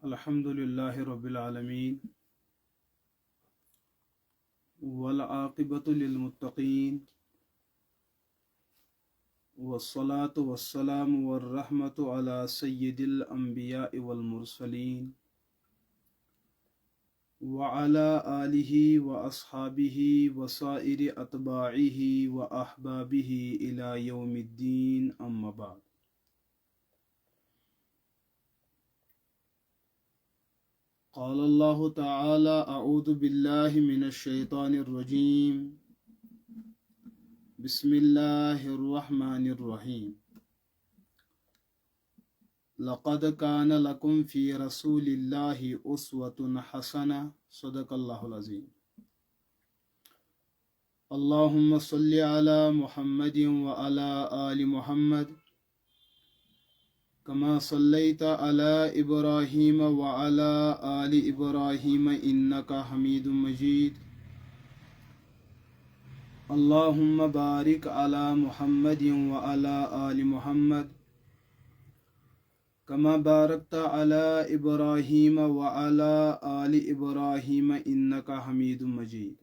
الحمد للہ رب العالمین والعاقبۃ للمتقین والصلاة والسلام والرحمۃ علی سید الانبیاء والمرسلین وعلی آلہ واصحابہ وسائر اتباعہ واحبابہ الی یوم الدین اما بعد۔ قال اللہ تعالی اعوذ باللہ من الشیطان الرجیم بسم اللہ الرحمن الرحیم لقد کان لکم فی رسول اللہ اسوۃ حسنہ صدق اللہ العظیم۔ اللہم صلی علی محمد وعلی آل محمد کما صلیت علی ابراہیم وعلی آل ابراہیم انک حمید مجید۔ اللہم بارک علی محمد وعلی آل محمد کما بارکت علی ابراہیم وعلی آل ابراہیم انک حمید مجید۔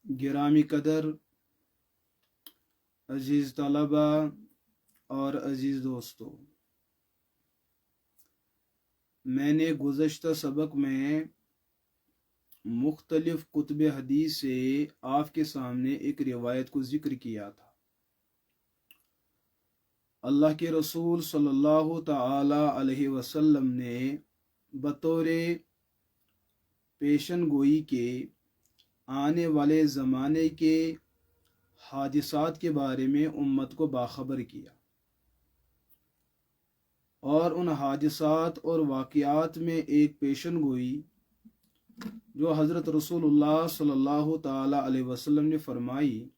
گرامی قدر عزیز طلبہ اور عزیز دوستو، میں نے گزشتہ سبق میں مختلف کتب حدیث سے آپ کے سامنے ایک روایت کو ذکر کیا تھا۔ اللہ کے رسول صلی اللہ تعالی علیہ وسلم نے بطور پیشن گوئی کے آنے والے زمانے کے حادثات کے بارے میں امت کو باخبر کیا، اور ان حادثات اور واقعات میں ایک پیشن گوئی جو حضرت رسول اللہ صلی اللہ تعالی علیہ وسلم نے فرمائی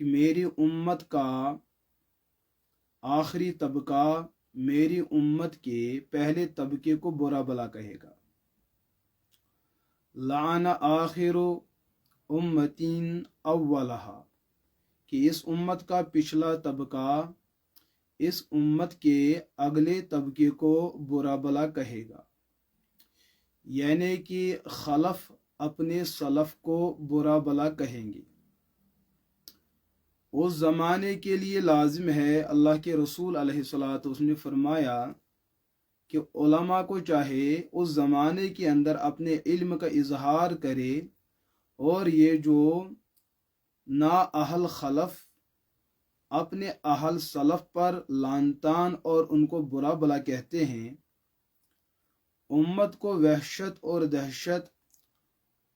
کہ میری امت کا آخری طبقہ میری امت کے پہلے طبقے کو برا بلا کہے گا۔ لعن آخر امتین اولہا، کہ اس امت کا پچھلا طبقہ اس امت کے اگلے طبقے کو برا بلا کہے گا، یعنی کہ خلف اپنے سلف کو برا بلا کہیں گے۔ اس زمانے کے لیے لازم ہے، اللہ کے رسول علیہ الصلوۃ والسلام نے فرمایا کہ علماء کو چاہے اس زمانے کے اندر اپنے علم کا اظہار کرے، اور یہ جو نااہل خلف اپنے اہل سلف پر لعن طعن اور ان کو برا بلا کہتے ہیں، امت کو وحشت اور دہشت،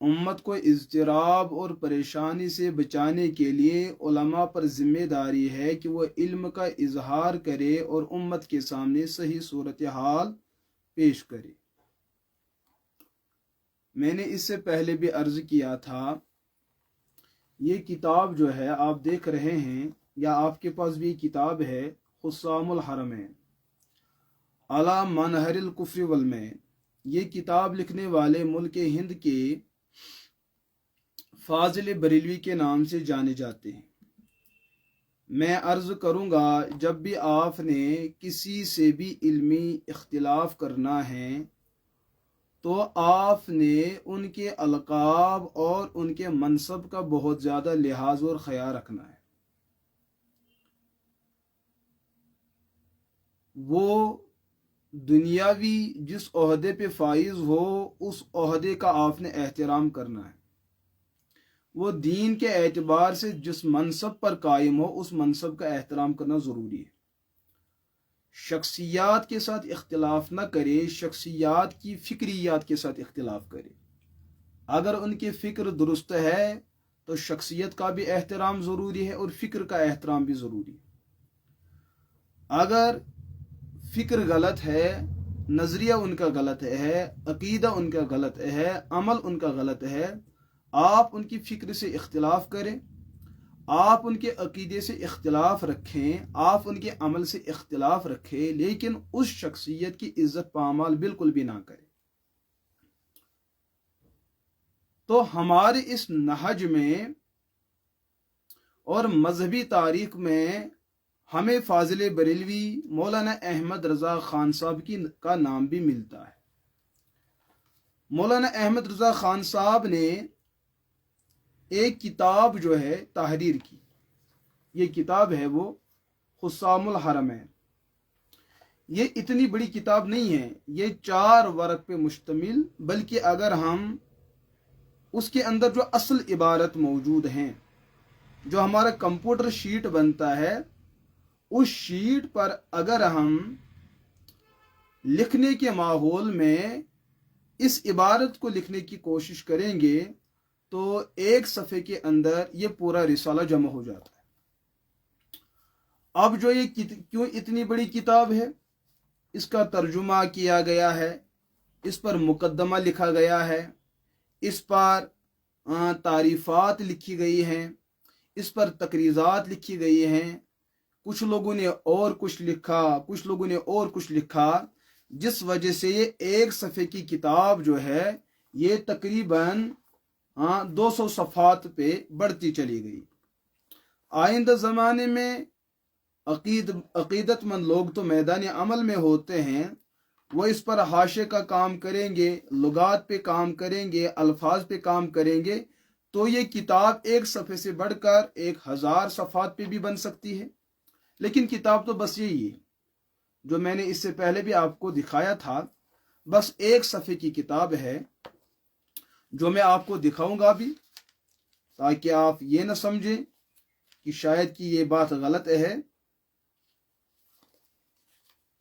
امت کو اضطراب اور پریشانی سے بچانے کے لیے علماء پر ذمہ داری ہے کہ وہ علم کا اظہار کرے اور امت کے سامنے صحیح صورتحال پیش کرے۔ میں نے اس سے پہلے بھی عرض کیا تھا، یہ کتاب جو ہے آپ دیکھ رہے ہیں، یا آپ کے پاس بھی کتاب ہے، خصام الحرمین علی منہر الکفر والمین۔ یہ کتاب لکھنے والے ملک ہند کے فاضل بریلوی کے نام سے جانے جاتے ہیں۔ میں عرض کروں گا، جب بھی آپ نے کسی سے بھی علمی اختلاف کرنا ہے تو آپ نے ان کے القاب اور ان کے منصب کا بہت زیادہ لحاظ اور خیال رکھنا ہے۔ وہ دنیاوی جس عہدے پہ فائز ہو، اس عہدے کا آپ نے احترام کرنا ہے۔ وہ دین کے اعتبار سے جس منصب پر قائم ہو، اس منصب کا احترام کرنا ضروری ہے۔ شخصیات کے ساتھ اختلاف نہ کرے، شخصیات کی فکریات کے ساتھ اختلاف کرے۔ اگر ان کی فکر درست ہے تو شخصیت کا بھی احترام ضروری ہے اور فکر کا احترام بھی ضروری ہے۔ اگر فکر غلط ہے، نظریہ ان کا غلط ہے، عقیدہ ان کا غلط ہے، عمل ان کا غلط ہے، آپ ان کی فکر سے اختلاف کریں، آپ ان کے عقیدے سے اختلاف رکھیں، آپ ان کے عمل سے اختلاف رکھیں، لیکن اس شخصیت کی عزت پامال بالکل بھی نہ کریں۔ تو ہمارے اس نہج میں اور مذہبی تاریخ میں हमें फाजिल बरेलवी मौलाना अहमद रज़ा खान साहब का नाम भी मिलता है। मौलाना अहमद रज़ा खान साहब ने एक किताब जो है तहरीर की, ये किताब है वो हुस्सामुल हरमैन। ये इतनी बड़ी किताब नहीं है, ये 4 वर्क पे मुश्तमिल, बल्कि अगर हम उसके अंदर जो असल इबारत मौजूद हैं, जो हमारा कंप्यूटर शीट बनता है, उस शीट पर अगर हम लिखने के माहौल में इस इबारत को लिखने की कोशिश करेंगे तो एक सफ़े के अंदर ये पूरा रिसाला जमा हो जाता है। अब जो ये क्यों इतनी बड़ी किताब है, इसका तर्जुमा किया गया है, इस पर मुकद्दमा लिखा गया है, इस पर तारीफ़ात लिखी गई हैं, इस पर तकरीज़ात लिखी गई हैं। कुछ लोगों ने और कुछ लिखा, कुछ लोगों ने और कुछ लिखा, जिस वजह से ये एक सफ़े की किताब जो है ये तकरीबन 200 सफ़ात पे बढ़ती चली गई। आइंदा ज़माने में अकीदतमंद लोग तो मैदान अमल में होते हैं, वो इस पर हाशे का काम करेंगे, लुगात पे काम करेंगे, अल्फाज पे काम करेंगे, तो ये किताब एक सफ़े से बढ़कर 1000 सफ़ात पे भी बन सकती है। लेकिन किताब तो बस यही है जो मैंने इससे पहले भी आपको दिखाया था, बस एक सफ़े की किताब है, जो मैं आपको दिखाऊंगा भी, ताकि आप ये न समझें कि शायद कि ये बात गलत है।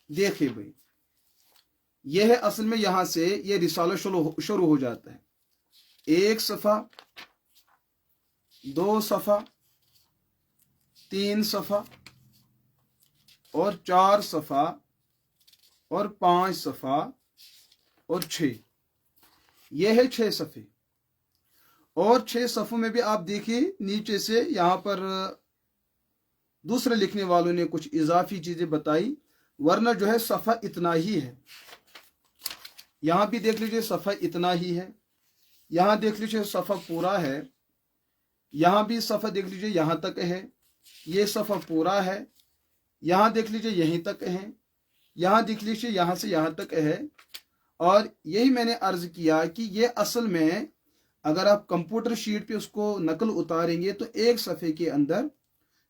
देखिए भाई, ये है असल में, यहां से ये रिसाला शुरू हो जाता है। 1 सफ़ा, 2 सफ़ा, 3 सफ़ा और 4 सफ़ा और 5 सफ़ा और 6, ये है 6 सफ़े। और 6 सफ़ों में भी आप देखिए नीचे से यहाँ पर दूसरे लिखने वालों ने कुछ इजाफी चीज़ें बताई, वरना जो है सफ़ा इतना ही है। यहाँ भी देख लीजिए सफ़ा इतना ही है, यहाँ देख लीजिए सफ़ा पूरा है, यहाँ भी सफ़ा देख लीजिए यहाँ तक है, ये सफ़ा पूरा है, यहाँ देख लीजिए यहीं तक है, यहाँ देख लीजिए यहाँ से यहाँ तक है। और यही मैंने अर्ज़ किया कि ये असल में अगर आप कंप्यूटर शीट पे उसको नकल उतारेंगे तो एक सफ़े के अंदर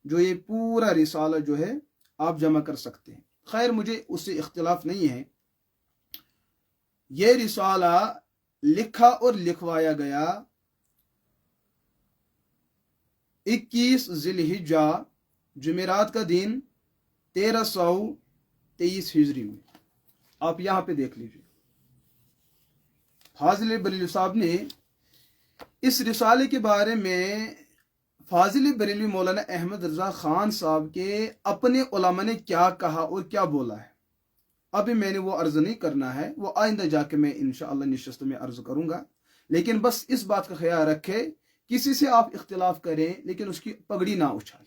जो ये पूरा रिसाला जो है आप जमा कर सकते हैं। खैर, मुझे उससे इख्तिलाफ नहीं है। ये रिसाला लिखा और लिखवाया गया 21 ज़िलहिज्जा जुमेरात का दिन 1323 हिजरी में। आप यहां पे देख लीजिए, फाजिल बरेलवी साहब ने इस रिसाले के बारे में फाजिल बरेलवी मौलाना अहमद रज़ा खान साहब के अपने उलमा ने क्या कहा और क्या बोला है, अभी मैंने वो अर्ज नहीं करना है, वो आइंदा जाके मैं इंशाअल्लाह निशस्त में अर्ज करूंगा। लेकिन बस इस बात का ख्याल रखें, किसी से आप इख्तिलाफ करें लेकिन उसकी पगड़ी ना उछालें।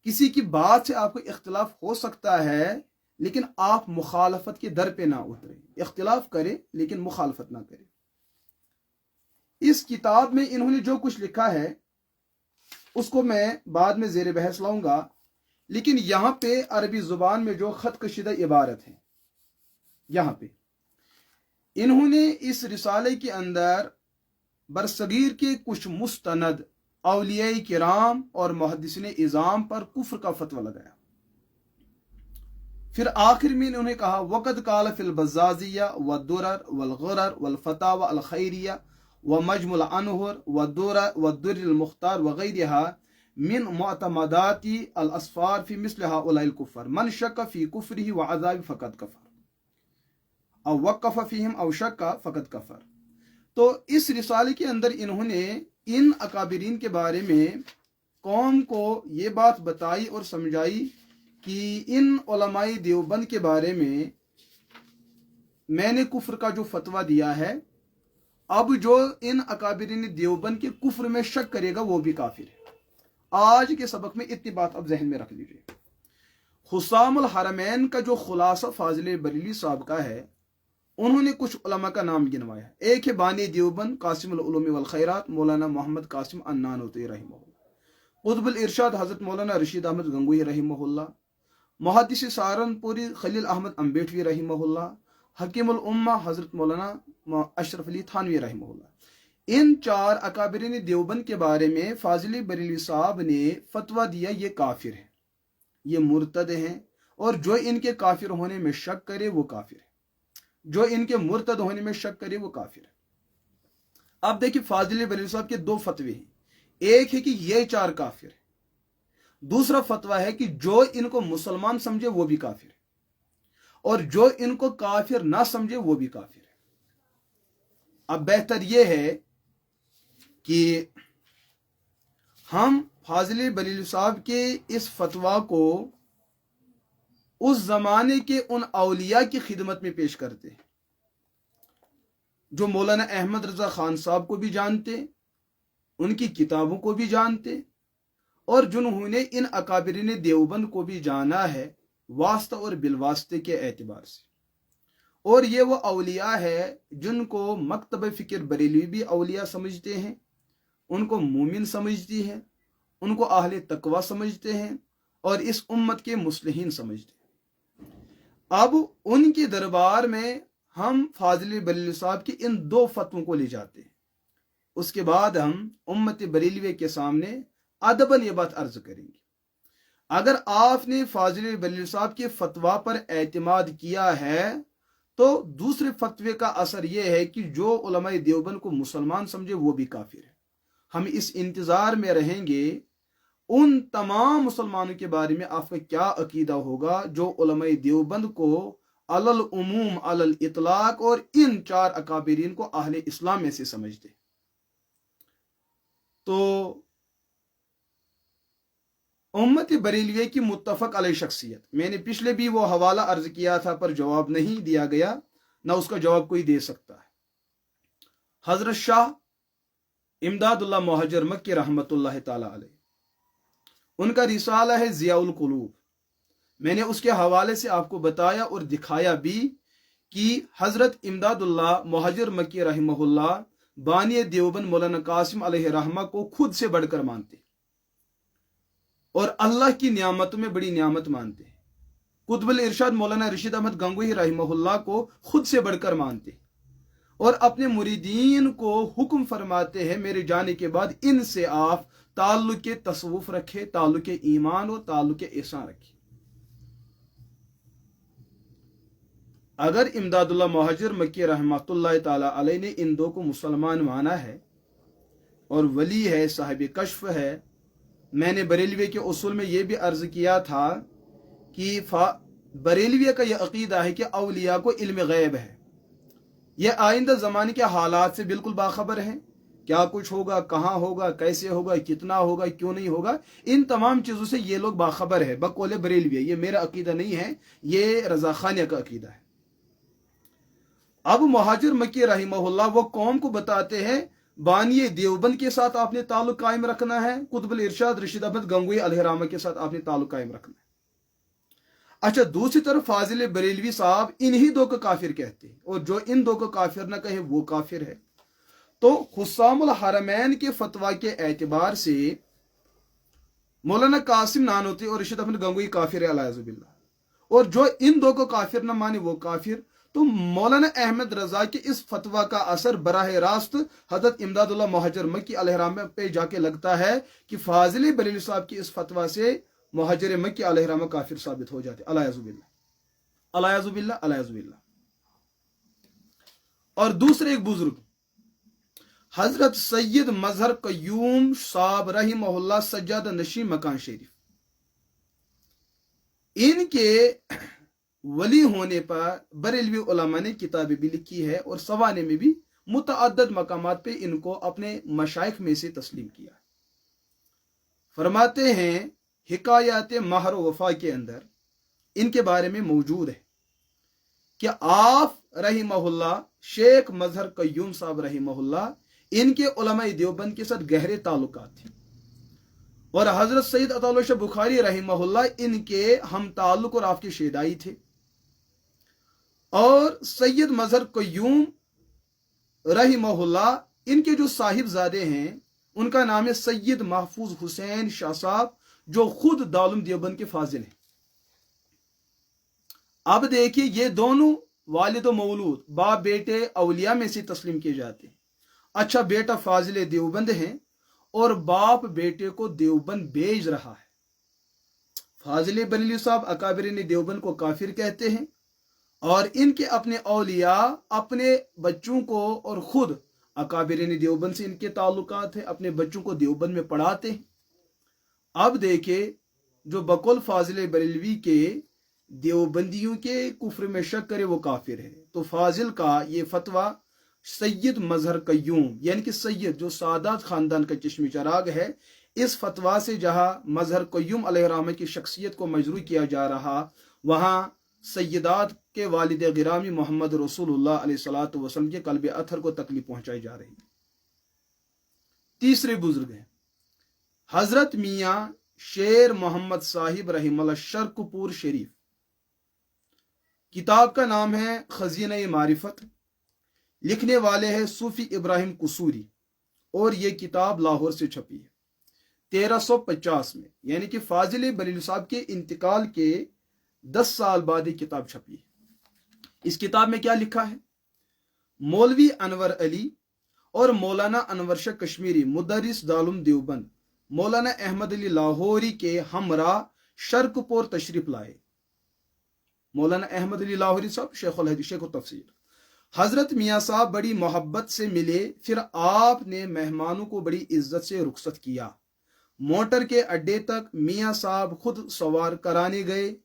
किसी की बात से आपको इख्तिलाफ हो सकता है, लेकिन आप मुखालफत के दर पे ना उतरें। इख्तिलाफ करें लेकिन मुखालफत ना करें। इस किताब में इन्होंने जो कुछ लिखा है उसको मैं बाद में ज़ेर बहस लाऊंगा, लेकिन यहाँ पे अरबी ज़ुबान में जो ख़त कशीदा इबारत है, यहाँ पे इन्होंने इस रिसाले के अंदर बरसगीर के कुछ मुस्तनद औलिया किराम और मुहद्दिसीन इज़ाम पर कुफ्र का फतवा लगाया। फिर आखिर में इन्होंने कहा वक़द काल फिल बज़्ज़ाज़िया व दुरर वल गुरर वल फतावा अल खैरिया व मजमुल अनहुर व दुर्रुल मुख्तार व गैरिहा मिन मुअतमदाती अल अस्फार फी मिस्ल हाउलाइल कुफ़र मन शक्क फी कुफ्रिही व अज़ाबी फ़क़द कफ़र अव वक़फ़ फ़ीहिम अव शक्क फ़क़द कफ़र। तो इस रिसाले के अंदर इन्होंने इन अकाबिरीन के बारे में कौम को ये बात बताई और समझाई कि इन उलमाए देवबंद के बारे में मैंने कुफ्र का जो फतवा दिया है, अब जो इन अकाबिरीन देवबंद के कुफ्र में शक करेगा वो भी काफिर है। आज के सबक में इतनी बात अब जहन में रख लीजिए। हुस्सामुल हरमैन का जो खुलासा फाजिल बरेलवी साहब का है, उन्होंने कुछ उलमा का नाम गिनवाया है। एक है बानी देवबंद कासिमुल उलूम वल खैरात मौलाना मोहम्मद कासिम अन्नानूती रहमहुल्लाह, قطب الارشاد حضرت مولانا رشید احمد گنگوئی رحمہ، محدث سہارنپوری خلیل احمد امبیٹوی رحمہ، حکیم الامہ حضرت مولانا اشرف علی تھانوی رحمہ، ان 4 اکابرین دیوبند کے بارے میں فاضل بریلوی صاحب نے فتویٰ دیا یہ کافر ہے، یہ مرتد ہیں، اور جو ان کے کافر ہونے میں شک کرے وہ کافر ہے، جو ان کے مرتد ہونے میں شک کرے وہ کافر ہے۔ اب دیکھیں فاضل بریلوی صاحب کے 2 فتوے ہیں، ایک ہے کہ یہ 4 کافر ہے، دوسرا فتویٰ ہے کہ جو ان کو مسلمان سمجھے وہ بھی کافر ہے، اور جو ان کو کافر نہ سمجھے وہ بھی کافر ہے۔ اب بہتر یہ ہے کہ ہم فاضل بریلوی صاحب کے اس فتویٰ کو اس زمانے کے ان اولیاء کی خدمت میں پیش کرتے ہیں جو مولانا احمد رضا خان صاحب کو بھی جانتے، ان کی کتابوں کو بھی جانتے، اور جنہوں نے ان اکابرین دیوبند کو بھی جانا ہے واسطہ اور بالواسطے کے اعتبار سے، اور یہ وہ اولیاء ہے جن کو مکتب فکر بریلوی بھی اولیاء سمجھتے ہیں، ان کو مومن سمجھتی ہے، ان کو اہل تقوی سمجھتے ہیں، اور اس امت کے مصلحین سمجھتے ہیں۔ اب ان کے دربار میں ہم فاضل بریلوی صاحب کے ان 2 فتووں کو لے جاتے ہیں، اس کے بعد ہم امت بریلوی کے سامنے ادباً یہ بات عرض کریں گے۔ اگر آپ نے فاضل بریلوی صاحب کے فتویٰ پر اعتماد کیا ہے تو دوسرے فتوے کا اثر یہ ہے کہ جو علماء دیوبند کو مسلمان سمجھے وہ بھی کافر ہے۔ ہم اس انتظار میں رہیں گے ان تمام مسلمانوں کے بارے میں آپ کا کیا عقیدہ ہوگا جو علماء دیوبند کو علی العموم علی الاطلاق اور ان 4 اکابرین کو اہل اسلام میں سے سمجھتے۔ تو امت بریلوی کی متفق علیہ شخصیت، میں نے پچھلے بھی وہ حوالہ عرض کیا تھا پر جواب نہیں دیا گیا، نہ اس کا جواب کوئی دے سکتا ہے۔ حضرت شاہ امداد اللہ مہاجر مکی رحمۃ اللہ تعالی علیہ، ان کا رسالہ ہے ضیاء القلوب، میں نے اس کے حوالے سے آپ کو بتایا اور دکھایا بھی کہ حضرت امداد اللہ مہاجر مکی رحمہ اللہ بانی دیوبند مولانا قاسم علیہ رحمہ کو خود سے بڑھ کر مانتے اور اللہ کی نعمتوں میں بڑی نعمت مانتے ہیں۔ قطب الارشاد مولانا رشید احمد گنگوئی رحمہ اللہ کو خود سے بڑھ کر مانتے اور اپنے مریدین کو حکم فرماتے ہیں میرے جانے کے بعد ان سے آپ تعلق تصوف رکھے، تعلق ایمان اور تعلق احسان رکھے۔ اگر امداد اللہ مہاجر مکی رحمۃ اللہ تعالی علیہ نے ان 2 کو مسلمان مانا ہے اور ولی ہے، صاحب کشف ہے، میں نے بریلوی کے اصول میں یہ بھی عرض کیا تھا کہ بریلوی کا یہ عقیدہ ہے کہ اولیاء کو علم غیب ہے، یہ آئندہ زمانے کے حالات سے بالکل باخبر ہیں، کیا کچھ ہوگا، کہاں ہوگا، کیسے ہوگا، کتنا ہوگا، کیوں نہیں ہوگا، ان تمام چیزوں سے یہ لوگ باخبر ہے بقول بریلوی۔ یہ میرا عقیدہ نہیں ہے، یہ رضا خانیہ کا عقیدہ ہے۔ اب مہاجر مکی رحمہ اللہ وہ قوم کو بتاتے ہیں بانی دیوبند کے ساتھ آپ نے تعلق قائم رکھنا ہے، قطب الارشاد رشید احمد گنگوئی علیہ رحمہ کے ساتھ آپ نے تعلق قائم رکھنا ہے۔ اچھا، دوسری طرف فاضل بریلوی صاحب انہی 2 کو کافر کہتے ہیں، اور جو ان 2 کو کافر نہ کہے وہ کافر ہے۔ تو حسام الحرمین کے فتویٰ کے اعتبار سے مولانا قاسم نانوتوی اور رشید احمد گنگوئی کافر ہے الیاذ باللہ، اور جو ان 2 کو کافر نہ مانے وہ کافر۔ تو مولانا احمد رضا کے اس فتویٰ کا اثر براہ راست حضرت امداد اللہ مہاجر مکی علیہ رحمہ پہ جا کے لگتا ہے کہ فاضل بریلوی صاحب کی اس فتویٰ سے مہاجر مکی علیہ رحمہ کافر ثابت ہو جاتے، الیاذ باللہ، الیاذ باللہ، الیاذ باللہ۔ اور دوسرے ایک بزرگ حضرت سید مظہر قیوم صاحب رحمہ اللہ سجادہ نشین مکان شریف، ان کے ولی ہونے پر بریلوی علماء نے کتابیں بھی لکھی ہے اور سوانے میں بھی متعدد مقامات پہ ان کو اپنے مشائخ میں سے تسلیم کیا۔ فرماتے ہیں حکایات مہر و وفا کے اندر ان کے بارے میں موجود ہے کہ آپ رحمہ اللہ شیخ مظہر قیوم صاحب رحمہ اللہ ان کے علماء دیوبند کے ساتھ گہرے تعلقات تھے، اور حضرت سید عطا اللہ شاہ بخاری رحمہ اللہ ان کے ہم تعلق اور آپ کے شیدائی تھے، اور سید مظہر قیوم رحمہ اللہ ان کے جو صاحب زادے ہیں उनका नाम है सैयद महफूज हुसैन शाह साहब, जो खुद दारुल देवबंद के फाजिल हैं। अब देखिए, ये दोनों वालिद और मौलूद बाप बेटे औलिया में से तस्लीम किए जाते हैं। अच्छा, बेटा फाजिल देवबंद है और बाप बेटे को देवबंद भेज रहा है। फाजिल बरेलवी साहब अकाबिरीन देवबंद को काफिर कहते हैं और इनके अपने औलिया अपने बच्चों को और खुद अकाबिरीन देवबंद से इनके ताल्लुकात है, अपने बच्चों को देवबंद में पढ़ाते हैं। अब देखे, जो बकुल फाजिल बरेलवी के देवबंदियों के कुफ्र में शक करे वो काफिर है, तो फाजिल का ये फतवा सैयद मजहर कय्यूम यानी कि सैयद जो सादात खानदान का चश्मे चराग है, इस फतवा से जहां मजहर कय्यूम अलैहिर्रहमा की शख्सियत को मजरू किया जा रहा, वहां सैयदात के वालिद गिरामी मोहम्मद रसूलुल्लाह अलैहिस्सलातु वसल्लम के कल्ब अथर को तकलीफ पहुंचाई जा रही। तीसरे बुजुर्ग हैं हजरत मियाँ शेर मोहम्मद साहिब रहिमहुल्लाह शर्कपुर शरीफ। किताब का नाम है खजीना मारिफत, लिखने वाले हैं सूफी इब्राहिम कुसूरी, और ये किताब लाहौर से छपी है 1350 में, यानी कि फाजिल बरेलवी साहब के इंतकाल के 10 साल बाद ये किताब छपी है। इस किताब में क्या लिखा है? मौलवी अनवर अली और मौलाना अनवर शाह कश्मीरी मुदर्रिस दारुल देवबंद मौलाना अहमद अली लाहौरी के हमरा शर्कपुर तशरीफ लाए। मौलाना अहमद अली लाहौरी साहब शेखुल हदीस शेख तफसीर। हजरत मियाँ साहब बड़ी मोहब्बत से मिले, फिर आपने मेहमानों को बड़ी इज्जत से रुखसत किया। मोटर के अड्डे तक मियाँ साहब खुद सवार कराने गए।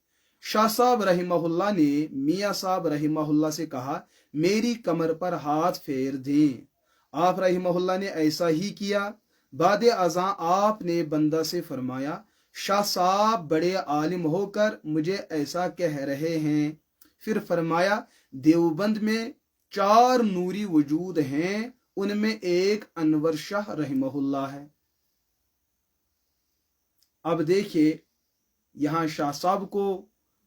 शाह साहब रहिमहुल्लाह ने मियाँ साहब रहिमहुल्लाह से कहा, मेरी कमर पर हाथ फेर दें। आप रहिमहुल्लाह ने ऐसा ही किया। बाद अज़ां आपने बंदा से फरमाया, शाह साहब बड़े आलिम होकर मुझे ऐसा कह रहे हैं। फिर फरमाया, देवबंद में 4 नूरी वजूद हैं, उनमें एक अनवर शाह रहिमहुल्लाह है। अब देखिए, यहां शाह साहब को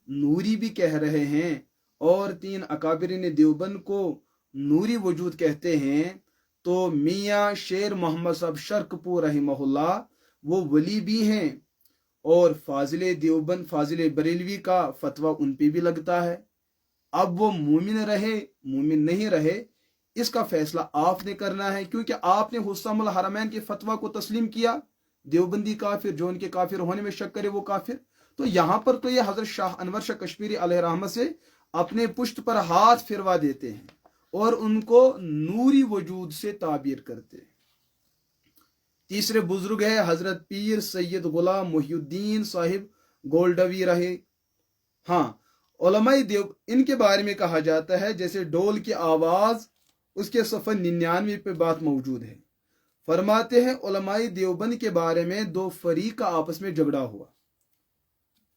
नूरी भी कह रहे हैं और 3 अकाबिरीन देवबंद को नूरी वजूद कहते हैं, तो मियाँ शेर मोहम्मद साहब शर्कपुर रहिमहुल्लाह वो वली भी हैं और फाजिल देवबंद फाजिल बरेलवी का फतवा उन पे भी लगता है। अब वो मोमिन रहे मोमिन नहीं रहे, इसका फैसला आपने करना है, क्योंकि आपने हुस्सामुल हरमैन के फतवा को तस्लीम किया। देवबंदी काफिर, जो उनके काफिर होने में शक करे वो काफिर। तो यहां पर तो ये हजरत शाह अनवर शाह कश्मीरी अलैहिर्रहमा से अपने पुष्ट पर हाथ फिरवा देते हैं और उनको नूरी वजूद से ताबीर करते हैं। तीसरे बुजुर्ग है हजरत पीर सैयद गुलाम मुहिउद्दीन साहिब गोल्डवी रहे। हाँ, उलमाए देव इनके बारे में कहा जाता है जैसे डोल की आवाज, उसके सफर 99 पे बात मौजूद है। फरमाते हैं, उलमाए देवबंद के बारे में 2 फरीक का आपस में झगड़ा हुआ।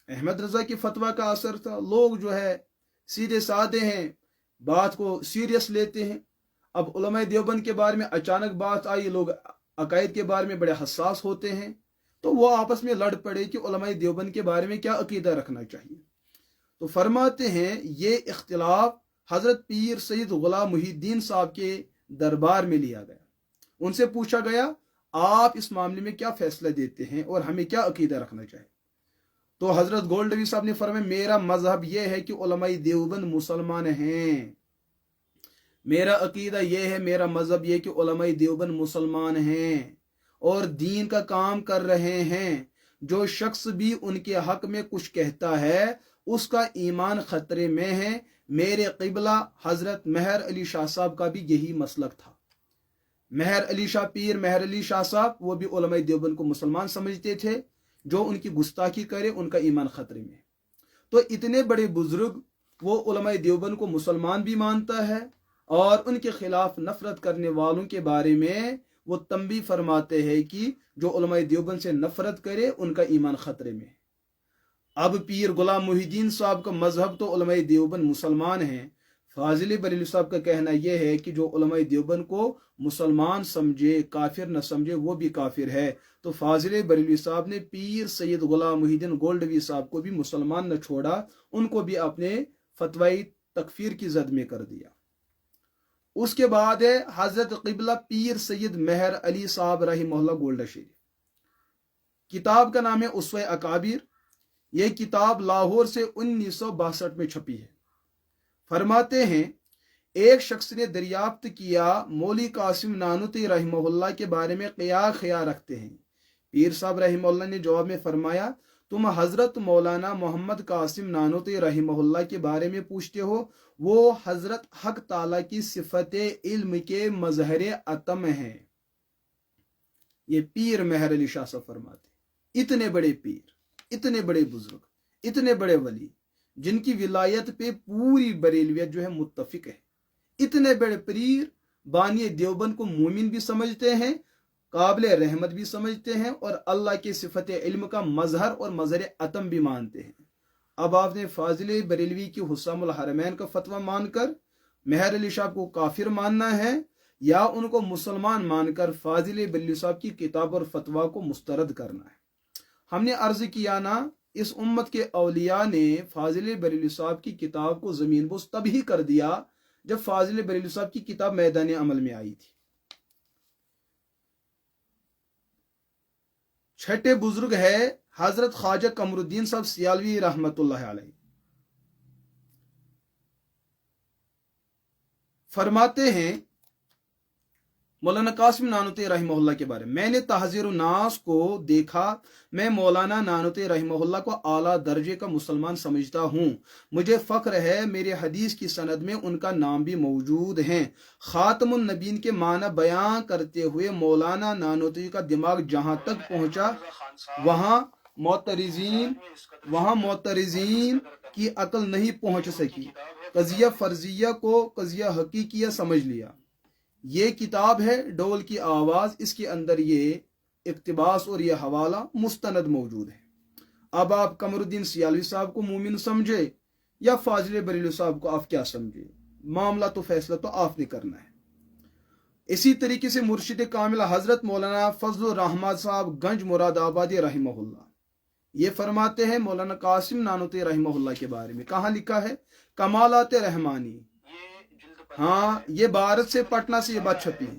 अहमद रजा की फतवा का असर था। लोग जो है सीधे साधे हैं, बात को सीरियस लेते हैं। अब उलमाए देवबंद के बारे में अचानक बात आई, लोग अकायद के बारे में बड़े हसास होते हैं, तो वो आपस में लड़ पड़े कि उलमाए देवबंद के बारे में क्या अकीदा रखना चाहिए। तो फरमाते हैं, ये इख्तिलाफ हजरत पीर सैयद गुलाम मुहिउद्दीन साहब के दरबार में लिया गया। उनसे पूछा गया, आप इस मामले में क्या फैसला देते हैं और हमें क्या अकीदा रखना चाहिए। तो हजरत गोल्डवी साहब ने फरमाया, मेरा मजहब यह है कि उलमाए देवबंद मुसलमान हैं। मेरा अकीदा यह है, मेरा मजहब यह कि उलमाए देवबंद मुसलमान हैं और दीन का काम कर रहे हैं। जो शख्स भी उनके हक में कुछ कहता है उसका ईमान खतरे में है। मेरे क़िबला हजरत मेहर अली शाह साहब का भी यही मसलक था। मेहर अली शाह, पीर मेहर अली शाह साहब, वो भी उलमाए देवबंद को मुसलमान समझते थे। जो उनकी गुस्ताखी करे उनका ईमान खतरे में। तो इतने बड़े बुजुर्ग, वो उलमाए देवबंद को मुसलमान भी मानता है और उनके खिलाफ नफरत करने वालों के बारे में वो तंबी फरमाते हैं कि जो उलमाए देवबंद से नफरत करे उनका ईमान खतरे में। अब पीर गुलाम मुहिउद्दीन साहब का मजहब तो उलमाए देवबंद मुसलमान हैं। फाजिल बरेलवी साहब का कहना यह है कि जो उलमाए देवबंद को मुसलमान समझे, काफिर न समझे, वो भी काफिर है। तो फाजिल बरेलवी साहब ने पीर सैयद गुलाम मुहिउद्दीन गोल्डवी साहब को भी मुसलमान न छोड़ा, उनको भी अपने फतवाई तकफीर की जद में कर दिया। اس کے بعد ہے حضرت قبلہ پیر سید مہر علی صاحب رحمہ اللہ گولڈا شریف. کتاب کا نام ہے اسوہ اکابر. یہ کتاب لاہور سے 1962 میں چھپی ہے. فرماتے ہیں ایک شخص نے دریافت کیا مولوی قاسم نانوتوی رحمہ اللہ کے بارے میں کیا خیال رکھتے ہیں. پیر صاحب رحمہ اللہ نے جواب میں فرمایا تم حضرت مولانا محمد قاسم نانوتوی رحمہ اللہ کے بارے میں پوچھتے ہو، وہ حضرت حق تعالیٰ کی صفت علم کے مظہر عتم ہیں. یہ پیر مہر علی شاہ صاحب فرماتے ہیں. اتنے بڑے پیر، اتنے بڑے بزرگ، اتنے بڑے ولی جن کی ولایت پہ پوری بریلویت جو ہے متفق ہے. اتنے بڑے پیر بانی دیوبند کو مومن بھی سمجھتے ہیں، قابل رحمت بھی سمجھتے ہیں، اور اللہ کے صفت علم کا مظہر اور مظہر عتم بھی مانتے ہیں. اب آپ نے فاضل بریلوی کی حسام الحرمین کا فتویٰ مان کر مہر علی شاہ کو کافر ماننا ہے، یا ان کو مسلمان مان کر فاضل بریلوی صاحب کی کتاب اور فتویٰ کو مسترد کرنا ہے. ہم نے عرض کیا نا، اس امت کے اولیاء نے فاضل بریلوی صاحب کی کتاب کو زمین بوس تب ہی کر دیا جب فاضل بریلوی صاحب کی کتاب میدان عمل میں آئی تھی. چھٹے بزرگ ہے حضرت خواجہ قمر الدین صاحب سیالوی رحمت اللہ علیہ. فرماتے ہیں مولانا قاسم نانوتوی رحمہ اللہ کے بارے میں نے تحذیر الناس کو دیکھا. میں مولانا نانوتوی رحمہ اللہ کو اعلیٰ درجے کا مسلمان سمجھتا ہوں. مجھے فخر ہے میرے حدیث کی سند میں ان کا نام بھی موجود ہے. خاتم النبیین کے معنی بیان کرتے ہوئے مولانا نانوتوی کا دماغ جہاں تک پہنچا وہاں معترضین کی عقل نہیں پہنچ سکی. قضیہ فرضیہ کو قضیہ حقیقیہ سمجھ لیا. یہ کتاب ہے ڈول کی آواز، اس کے اندر یہ اقتباس اور یہ حوالہ مستند موجود ہے. اب آپ قمر الدین سیالوی صاحب کو مومن سمجھے یا فاضل بریلوی صاحب کو آپ کیا سمجھے، معاملہ تو فیصلہ تو آپ نے کرنا ہے. اسی طریقے سے مرشد کامل حضرت مولانا فضل الرحمان صاحب گنج مراد آبادی رحمہ اللہ یہ فرماتے ہیں مولانا قاسم نانوتوی رحمہ اللہ کے بارے میں. کہاں لکھا ہے؟ کمالات رحمانی. ہاں، یہ بھارت سے پٹنہ سے یہ بات چھپی ہے.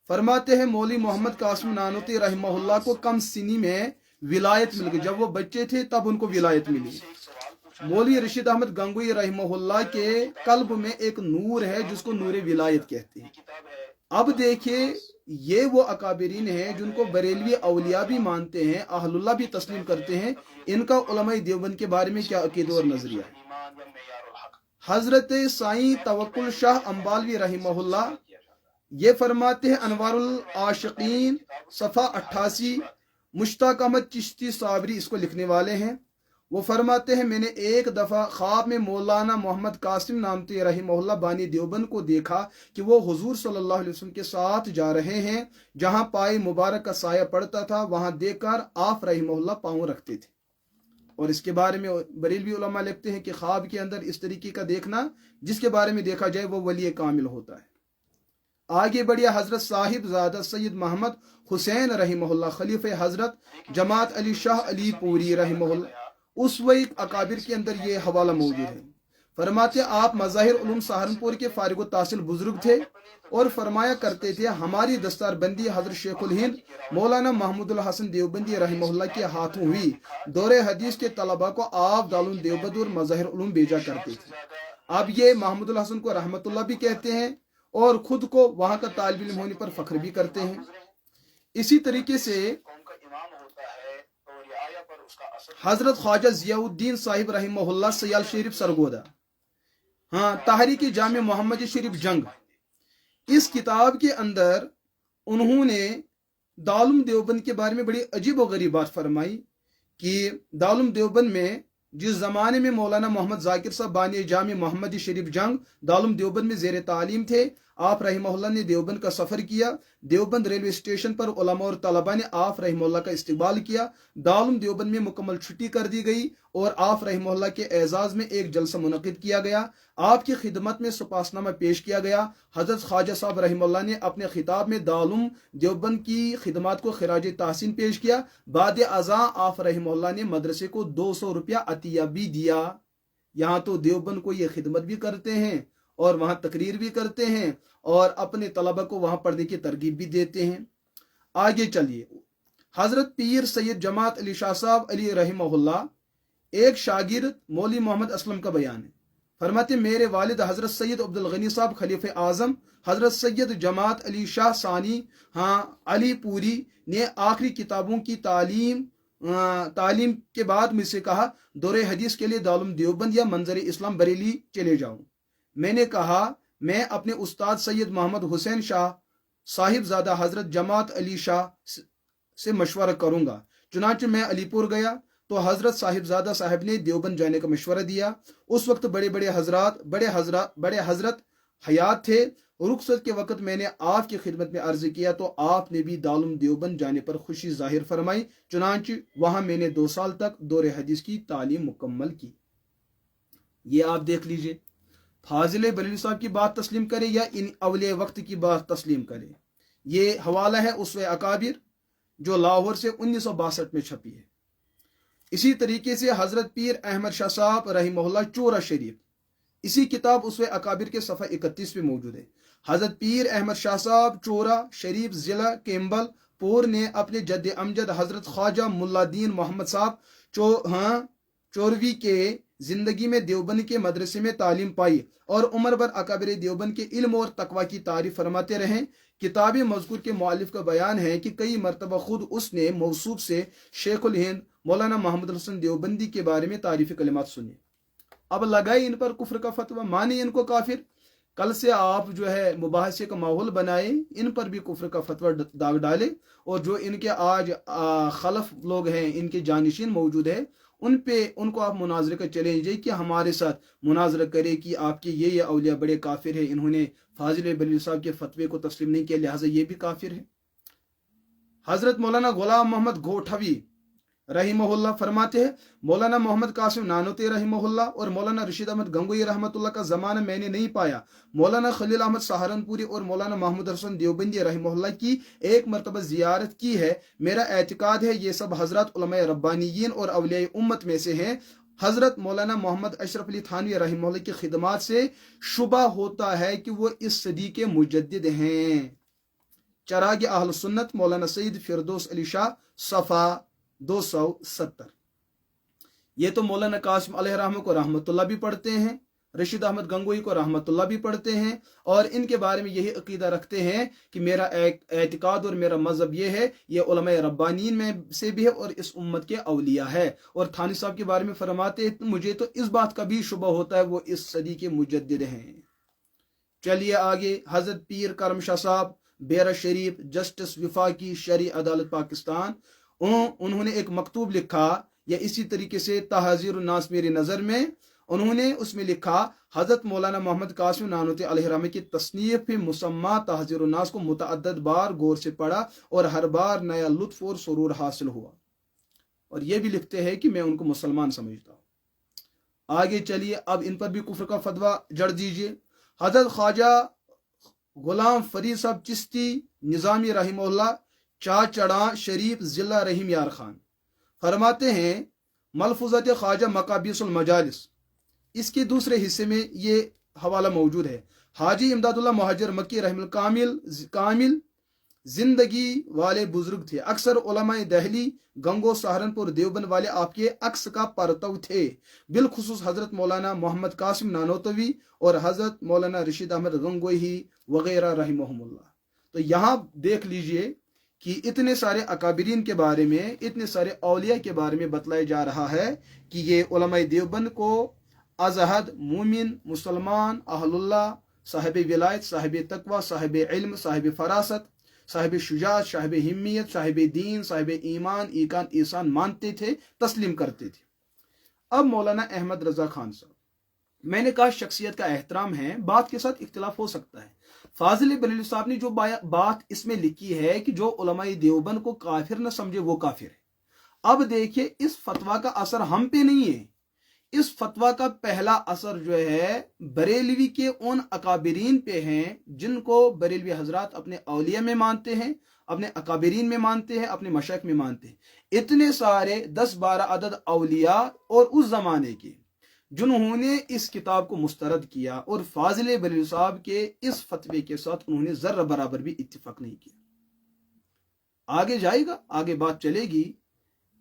فرماتے ہیں مولوی محمد قاسم نانوتوی رحمہ اللہ کو کم سنی میں ولایت مل گئی. جب وہ بچے تھے تب ان کو ولایت ملی. مولوی رشید احمد گنگوئی رحمہ اللہ کے قلب میں ایک نور ہے جس کو نور ولایت کہتے ہیں. اب دیکھیں یہ وہ اکابرین ہیں جن کو بریلوی اولیاء بھی مانتے ہیں، اہل اللہ بھی تسلیم کرتے ہیں. ان کا علماء دیوبند کے بارے میں کیا عقیدہ اور نظریہ ہے؟ حضرت سائیں توکل شاہ امبالوی رحمہ اللہ یہ فرماتے ہیں انوار العاشقین صفحہ 88، مشتاق احمد چشتی صابری اس کو لکھنے والے ہیں. وہ فرماتے ہیں میں نے ایک دفعہ خواب میں مولانا محمد قاسم نانوتوی رحمہ اللہ بانی دیوبند کو دیکھا کہ وہ حضور صلی اللہ علیہ وسلم کے ساتھ جا رہے ہیں. جہاں پائے مبارک کا سایہ پڑتا تھا وہاں دیکھ کر آپ رحمہ اللہ پاؤں رکھتے تھے. اور اس کے بارے میں بریلوی علماء لکھتے ہیں کہ خواب کے اندر اس طریقے کا دیکھنا جس کے بارے میں دیکھا جائے وہ ولی کامل ہوتا ہے. آگے بڑھیا حضرت صاحب زادہ سید محمد حسین رحمہ اللہ خلیفہ حضرت جماعت علی شاہ علی پوری رحمہ اللہ اس وقت اکابر کے اندر یہ حوالہ موجود ہے. فرماتے آپ مظاہر علوم سہارنپور کے فارغ التحصیل بزرگ تھے اور فرمایا کرتے تھے ہماری دستار بندی حضرت شیخ الہند مولانا محمود الحسن دیوبندی رحمہ اللہ کے ہاتھوں ہوئی. دور حدیث کے طلباء کو آپ دارالعلوم دیوبند اور مظاہر علوم بھیجا کرتے تھے. اب یہ محمود الحسن کو رحمت اللہ بھی کہتے ہیں اور خود کو وہاں کا طالب علم ہونے پر فخر بھی کرتے ہیں. اسی طریقے سے حضرت خواجہ ضیاء الدین صاحب رحمہ اللہ سیال شریف سرگودا، ہاں، تحریک جامع محمد شریف جنگ، اس کتاب کے اندر انہوں نے دارالعلوم دیوبند کے بارے میں بڑی عجیب و غریب بات فرمائی کہ دارالعلوم دیوبند میں جس زمانے میں مولانا محمد ذاکر صاحب بانی جامع محمد شریف جنگ دارالعلوم دیوبند میں زیر تعلیم تھے، آپ رحمہ اللہ نے دیوبند کا سفر کیا. دیوبند ریلوے اسٹیشن پر علماء اور طلباء نے آپ رحمہ اللہ کا استقبال کیا. دارالعلوم دیوبند میں مکمل چھٹی کر دی گئی اور آپ رحمہ اللہ کے اعزاز میں ایک جلسہ منعقد کیا گیا. آپ کی خدمت میں سپاسنامہ پیش کیا گیا. حضرت خواجہ صاحب رحمہ اللہ نے اپنے خطاب میں دارالعلوم دیوبند کی خدمات کو خراج تحسین پیش کیا. بعد ازاں آپ رحمہ اللہ نے مدرسے کو 200 روپیہ عطیہ بھی دیا. یہاں تو دیوبند کو یہ خدمت بھی کرتے ہیں اور वहाँ तकरीर भी करते हैं और अपने तलबा को वहाँ पढ़ने की तरगीब भी देते हैं। आगे चलिए, हजरत पीर सैयद जमात अली शाह साहब अली रहिमहुल्लाह, एक शागिर्द मौली मोहम्मद असलम का बयान है। फरमाते मेरे वालिद हजरत सैयद अब्दुल गनी साहब खलीफे आजम हजरत सैयद जमात अली शाह सानी अली पूरी ने आखिरी किताबों की तालीम के बाद मुझसे कहा दौरे हदीस के लिए दारुल देवबंद या मंजर इस्लाम बरेली चले जाऊं। मैंने कहा मैं अपने उस्ताद सैयद मोहम्मद हुसैन शाह साहिबजादा हजरत जमात अली शाह से मशवरा करूंगा। चुनांचे मैं अलीपुर गया तो हजरत साहिबजादा साहब ने देवबंद जाने का मशवरा दिया। उस वक्त बड़े हजरत हयात थे। रुखसत के वक्त मैंने आपकी खिदमत में अर्ज किया तो आपने भी दारुल देवबंद जाने पर खुशी जाहिर फरमाई। चुनांचे वहां मैंने 2 साल तक दौरे हदीस की तालीम मुकम्मल की। ये आप देख लीजिए, फाजिल बरेलवी साहब की बात तस्लीम करे या इन अवलिया वक्त की बात तस्लीम करे। ये हवाला है उसवे अकाबिर जो लाहौर से 1962 में छपी है। इसी तरीके से हजरत पीर अहमद शाह साहब रहिमहुल्लाह चोरा शरीफ, इसी किताब उसवे अकाबिर के सफ़ा 31 पे मौजूद है। हजरत पीर अहमद शाह साहब चोरा शरीफ जिला केम्बल पोर ने अपने जद्द अमजद हजरत ख्वाजा मुल्लादीन मोहम्मद साहब चोरवी के जिंदगी में देवबंद के मदरसे में तालीम पाई और उम्र भर अकाबिर देवबंद के इल्म और तकवा की तारीफ फरमाते रहे। किताब मज़कूर के मुअल्लिफ का बयान है कि कई मरतबा खुद उसने मौसूफ से शेखुल हिंद मौलाना मोहम्मद हसन देवबंदी के बारे में तारीफ कलिमात सुनी। अब लगाए इन पर कुफ्र का फतवा, माने इनको काफिर। कल से आप जो है मुबाहसे का माहौल बनाए, इन पर भी कुफ्र का फतवा दाग डाले और जो इनके आज खलफ लोग हैं, इनके जानिशीन मौजूद है, उनको आप मुनाजरे का चैलेंज कि हमारे साथ मुनाजरा करे कि आपके ये औलिया बड़े काफिर है, इन्होंने फाजिल बरेलवी साहब के फतवे को तस्लीम नहीं किया, लिहाजा ये भी काफिर है। हजरत मौलाना गुलाम मोहम्मद गोठवी रहिमहुल्लाह फरमाते हैं मौलाना मोहम्मद कासिम नानोती रहिमहुल्लाह और मौलाना रशीद अहमद गंगोई रहमतुल्लाह का ज़माना मैंने नहीं पाया। मौलाना खलील अहमद सहारनपुरी और मौलाना महमूद हसन देवबंदी रहमहुल्लाह की एक मरतबा ज़ियारत की है। मेरा एतकाद है ये सब हजरत उलमाए रब्बानियीन और औलियाए उम्मत में से हैं। हजरत मौलाना मोहम्मद अशरफ अली थानवी रहमहुल्लाह की खिदमात से शुबा होता है कि वो इस सदी के मुजद्दिद हैं। चराग अहल सुन्नत मौलाना सईद फिरदौस अली शाह सफ़ा 270। ये तो मौलाना कासिम अलैहिर्रहमा को रहमतुल्लाह भी पढ़ते हैं, रशीद अहमद गंगोई को रहमतुल्लाह भी पढ़ते हैं और इनके बारे में यही अकीदा रखते हैं कि मेरा एतिकाद और मेरा मजहब ये है, ये उलमाए रब्बानीन में से भी है और इस उम्मत के औलिया है। और थानी साहब के बारे में फरमाते हैं मुझे तो इस बात का भी शुबा होता है वो इस सदी के मुजद्दिद हैं। चलिए आगे, हजरत पीर करम शाह साहब बेरा शरीफ जस्टिस विफाकी शरी अदालत पाकिस्तान, उन्होंने एक मकतूब लिखा या इसी तरीके से तहजीर नास मेरी नज़र में, उन्होंने उसमें लिखा हजरत मौलाना मोहम्मद कासिम नानोती अलैहिर्रहमा की तस्नीफ मुसम्मा तहजीर नास को मुतअद्दिद बार गौर से पढ़ा और हर बार नया लुत्फ और सुरूर हासिल हुआ। और ये भी लिखते हैं कि मैं उनको मुसलमान समझता हूँ। आगे चलिए, अब इन पर भी कुफ्र का फतवा जड़ दीजिए। हजरत ख्वाजा गुलाम फरीद साहब चिश्ती निज़ामी रहिमहुल्लाह चाचड़ा शरीफ जिला रहीम यार खान फरमाते हैं मलफूज़ात ख्वाजा मकाबीसुल मजालिस, इसके दूसरे हिस्से में ये हवाला मौजूद है। हाजी इमदादुल्लाह मुहाजिर मक्की रहमुल कामिल जिंदगी वाले बुजुर्ग थे। अक्सर उलमाए दहली गंगो सहारनपुर देवबंद वाले आपके अक्स का परतव थे। बिलखुसूस हजरत मौलाना मोहम्मद कासिम नानोतवी और हजरत मौलाना रशीद अहमद गंगोही वगैरह रहिमहुमुल्लाह। तो यहाँ देख लीजिए कि इतने सारे अकाबिरीन के बारे में, इतने सारे औलिया के बारे में बतलाया जा रहा है कि ये उलमाए देवबंद को अजहद मोमिन मुसलमान अहलुल्लाह साहिब विलायत साहिब तकवा साहिब इल्म साहिब फरासत साहिब शुजात साहिब हिम्मियत साहिब दीन साहिब ईमान ईकान ईसान मानते थे, तस्लीम करते थे। अब मौलाना अहमद रजा खान साहब, मैंने कहा शख्सियत का एहतराम है, बात के साथ इख्तिलाफ हो सकता है। फाजिल बरेलवी साहब ने जो बात इसमें लिखी है कि जो उलमाए देवबंद को काफिर न समझे वो काफिर है। अब देखिए, इस फतवा का असर हम पे नहीं है, इस फतवा का पहला असर जो है बरेलवी के उन अकाबिरीन पे हैं जिनको बरेलवी हजरात अपने औलिया में मानते हैं, अपने अकाबिरीन में मानते हैं, अपने मशाइख में मानते हैं। इतने सारे 10-12 अदद औलिया और उस जमाने के जिन्होंने इस किताब को मुस्तरद किया और फाजिल बरेलवी साहब के इस फतवे के साथ उन्होंने जर्रा बराबर भी इत्तिफाक नहीं किया। आगे जाएगा, आगे बात चलेगी,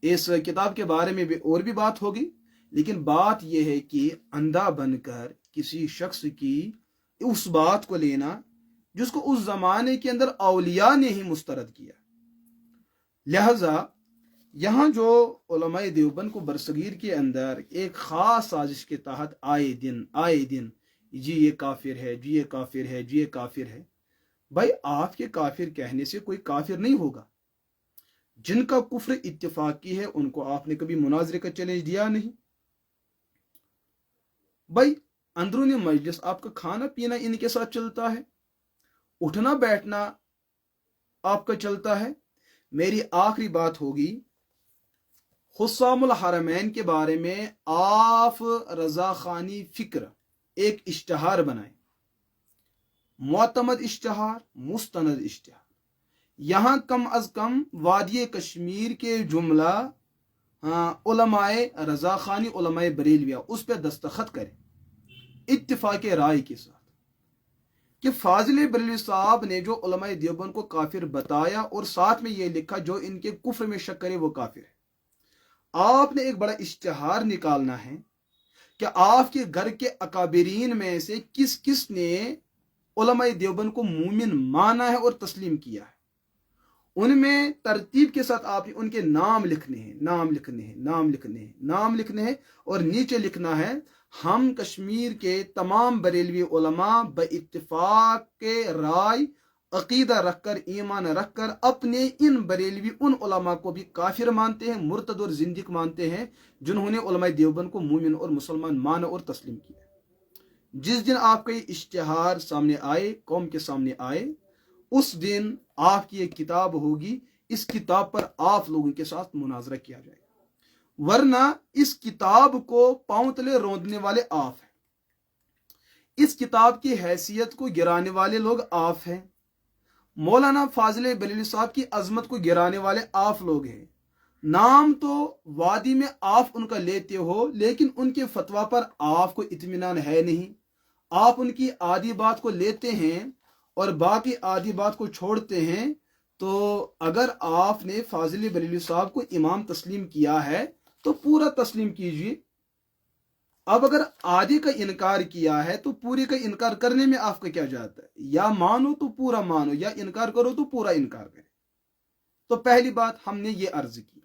इस किताब के बारे में भी और भी बात होगी, लेकिन बात यह है कि अंधा बनकर किसी शख्स की उस बात को लेना जिसको उस जमाने के अंदर औलिया ने ही मुस्तरद किया। लिहाजा यहाँ जो उलमाए देवबंद को बरसगीर के अंदर एक खास साजिश के तहत आए दिन जी ये काफिर है, जी ये काफिर है, जी ये काफिर है। भाई आपके काफिर कहने से कोई काफिर नहीं होगा। जिनका कुफ्र इत्तिफाकी है उनको आपने कभी मुनाजरे का चैलेंज दिया नहीं। भाई अंदरूनी मजलिस आपका खाना पीना इनके साथ चलता है, उठना बैठना आपका चलता है। मेरी आखिरी बात होगी, हुस्सामुल हरमैन के बारे में आप रजा खानी फिक्र एक इश्तहार बनाए, मुअतमद इश्तहार, मुस्तनद इश्तहार। यहाँ कम अज कम वादी कश्मीर के जुमला उलमाए रजा खानी, उलमाए बरेलविया उस पर दस्तखत करें इत्तिफाक राय के साथ कि फाजिल बरेलवी साहब ने जो उलमाए देवबंद को काफिर बताया और साथ में यह लिखा जो इनके कुफ्र में शक करे वो काफिर है। आपने एक बड़ा इश्तिहार निकालना है कि आपके घर के अकाबिरीन में से किस किस ने उलमाए देवबंद को मूमिन माना है और तस्लीम किया है। उनमें तरतीब के साथ आपने उनके नाम लिखने हैं, नाम लिखने हैं, नाम लिखने हैं, नाम लिखने हैं और नीचे लिखना है हम कश्मीर के तमाम बरेलवी उलमा ब इत्तिफाक के राय अकीदा रखकर, ईमान रखकर अपने इन बरेलवी उन उलमा को भी काफिर मानते हैं, मुर्तद और जिंदिक मानते हैं जिन्होंने उलमाए देवबंद को मूमिन और मुसलमान माना और तस्लीम किया। जिस दिन आपका ये इश्तिहार सामने आए, कौम के सामने आए, उस दिन आपकी एक किताब होगी, इस किताब पर आप लोगों के साथ मुनाजरा किया जाएगा। वरना इस किताब को पांव तले रौंदने वाले आप हैं, इस किताब की हैसियत को गिराने वाले लोग आप हैं, मौलाना फाजिल बरेलवी साहब की अजमत को गिराने वाले आप लोग हैं। नाम तो वादी में आप उनका लेते हो, लेकिन उनके फतवा पर आपको इत्मीनान है नहीं। आप उनकी आधी बात को लेते हैं और बाकी आधी बात को छोड़ते हैं। तो अगर आपने फाजिल बरेलवी साहब को इमाम तस्लीम किया है तो पूरा तस्लीम कीजिए। अब अगर आधे का इनकार किया है तो पूरे का इनकार करने में आपका क्या जाता है? या मानो तो पूरा मानो, या इनकार करो तो पूरा इनकार करें। तो पहली बात हमने ये अर्ज की,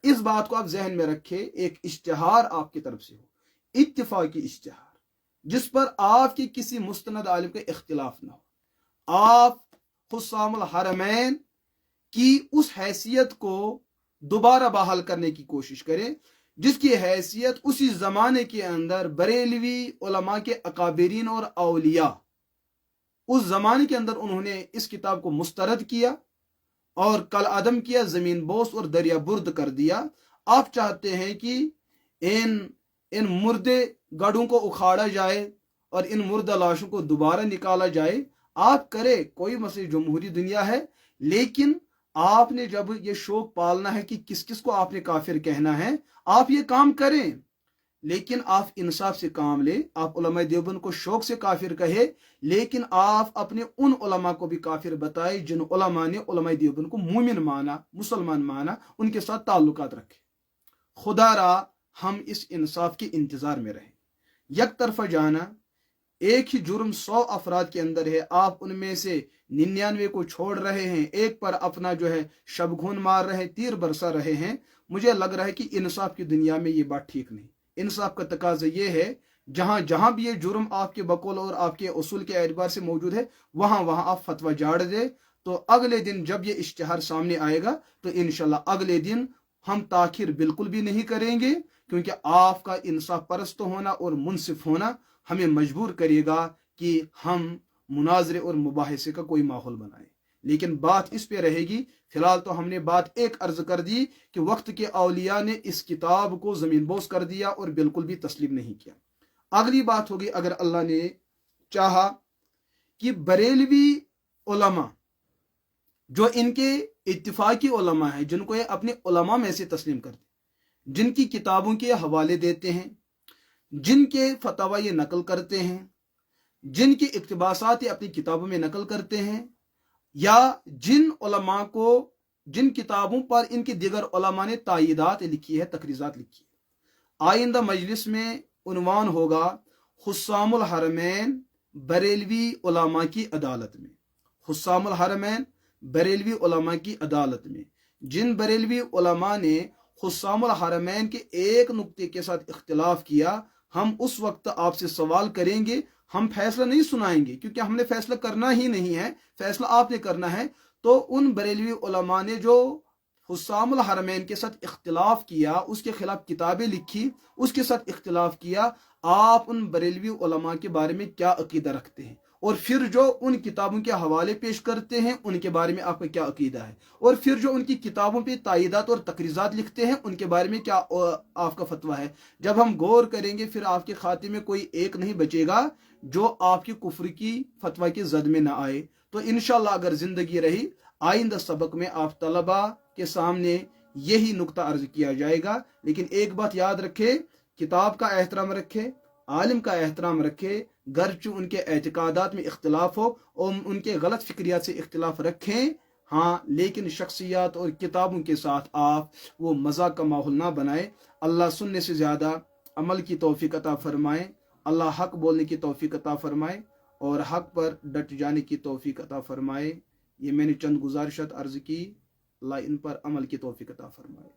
इस बात को आप जहन में रखें, एक इश्तिहार आपकी तरफ से हो, इत्तिफाकी इश्तिहार, जिस पर आपके किसी मुस्तनद आलिम के इख्तिलाफ ना हो। आप हुस्सामुल हरमैन की उस हैसियत को दोबारा बहाल करने की कोशिश करें जिसकी हैसियत उसी जमाने के अंदर बरेलवी उलमा के अकाबिरीन और औलिया उस जमाने के अंदर उन्होंने इस किताब को मुस्तरद किया और कल अदम किया, जमीन बोस और दरिया बुर्द कर दिया। आप चाहते हैं कि इन मुर्दे गढ़ों को उखाड़ा जाए और इन मुर्दा लाशों को दोबारा निकाला जाए। आप करें, कोई मसले, जमहूरी दुनिया है, लेकिन आपने जब ये शौक पालना है कि किस किस को आपने काफिर कहना है, आप ये काम करें, लेकिन आप इंसाफ से काम ले। आप उलमाए देवबंद को शौक से काफिर कहे, लेकिन आप अपने उन उलमा को भी काफिर बताए जिन उलमा ने उलमाए देवबंद को मूमिन माना, मुसलमान माना, उनके साथ ताल्लुकात रखे। खुदारा हम इस इंसाफ के इंतजार में रहें। एक तरफा जाना, एक ही जुर्म 100 अफराद के अंदर है, आप उनमें से 99 को छोड़ रहे हैं, एक पर अपना जो है शबघून मार रहे हैं, तीर बरसा रहे हैं। मुझे लग रहा है कि इंसाफ की दुनिया में ये बात ठीक नहीं। इंसाफ का तकाजा ये है जहां जहां भी ये जुर्म आपके बकौल और आपके उसूल के एतबार से मौजूद है, वहां वहां आप फतवा झाड़ दे। तो अगले दिन जब ये इश्तिहार सामने आएगा तो इंशाल्लाह अगले दिन हम ताखिर बिल्कुल भी नहीं करेंगे, क्योंकि आपका इंसाफ परस्त होना और मुनसिफ होना हमें मजबूर करेगा कि हम मुनाजरे और मुबाहिसे का कोई माहौल बनाए। लेकिन बात इस पे रहेगी, फिलहाल तो हमने बात एक अर्ज कर दी कि वक्त के औलिया ने इस किताब को जमीन बोस कर दिया और बिल्कुल भी तस्लीम नहीं किया। अगली बात होगी, अगर अल्लाह ने चाहा कि बरेलवी उलमा जो इनके इत्तिफाकी उलमा है, जिनको ये अपने उलमा में से तस्लीम करते, जिनकी किताबों के हवाले देते हैं, जिनके फतवा ये नकल करते हैं, जिनके इक्तबासात ये अपनी किताबों में नकल करते हैं, या जिन उलमा को, जिन किताबों पर इनके दिगर उलमा ने तायीदात लिखी है, तकरीजात लिखी है। आइंदा मजलिस में उन्वान होगा हुस्सामुल हरमैन बरेलवी उलमा की अदालत में। हुस्सामुल हरमैन बरेलवी उलमा की अदालत में जिन बरेलवी उलमा ने हुस्सामुल हरमैन के एक नुक्ते के साथ इख्तिलाफ किया, हम उस वक्त आपसे सवाल करेंगे। हम फैसला नहीं सुनाएंगे क्योंकि हमने फैसला करना ही नहीं है, फैसला आपने करना है। तो उन बरेलवी उलमा ने जो हुस्सामुल हरमैन के साथ इख्तिलाफ किया, उसके खिलाफ किताबें लिखी, उसके साथ इख्तिलाफ किया, आप उन बरेलवी उलमा के बारे में क्या अकीदा रखते हैं, और फिर जो उन किताबों के हवाले पेश करते हैं उनके बारे में आपका क्या अकीदा है, और फिर जो उनकी किताबों पे तायीदात और तकरीजात लिखते हैं उनके बारे में क्या आपका फतवा है। जब हम गौर करेंगे फिर आपके खाते में कोई एक नहीं बचेगा जो आपकी कुफ्र की फतवा की जद में ना आए। तो इंशाल्लाह अगर जिंदगी रही, आइंदा सबक में आप तलबा के सामने यही नुक्ता अर्ज किया जाएगा। लेकिन एक बात याद रखे, किताब का एहतराम रखे, आलिम का एहतराम रखे, गर्च उनके एतकादात में इख्तिलाफ हो और उनके गलत फिक्रियात से इख्तिलाफ रखें, हाँ, लेकिन शख्सियात और किताबों के साथ आप वो मजाक का माहौल ना बनाए। अल्लाह सुनने से ज़्यादा अमल की तौफीक अता फरमाए, अल्लाह हक बोलने की तौफीक अता फरमाए और हक पर डट जाने की तौफीक अता फरमाए। ये मैंने चंद गुजारिशात अर्ज की, अल्लाह इन पर अमल की तौफीक अता फरमाए।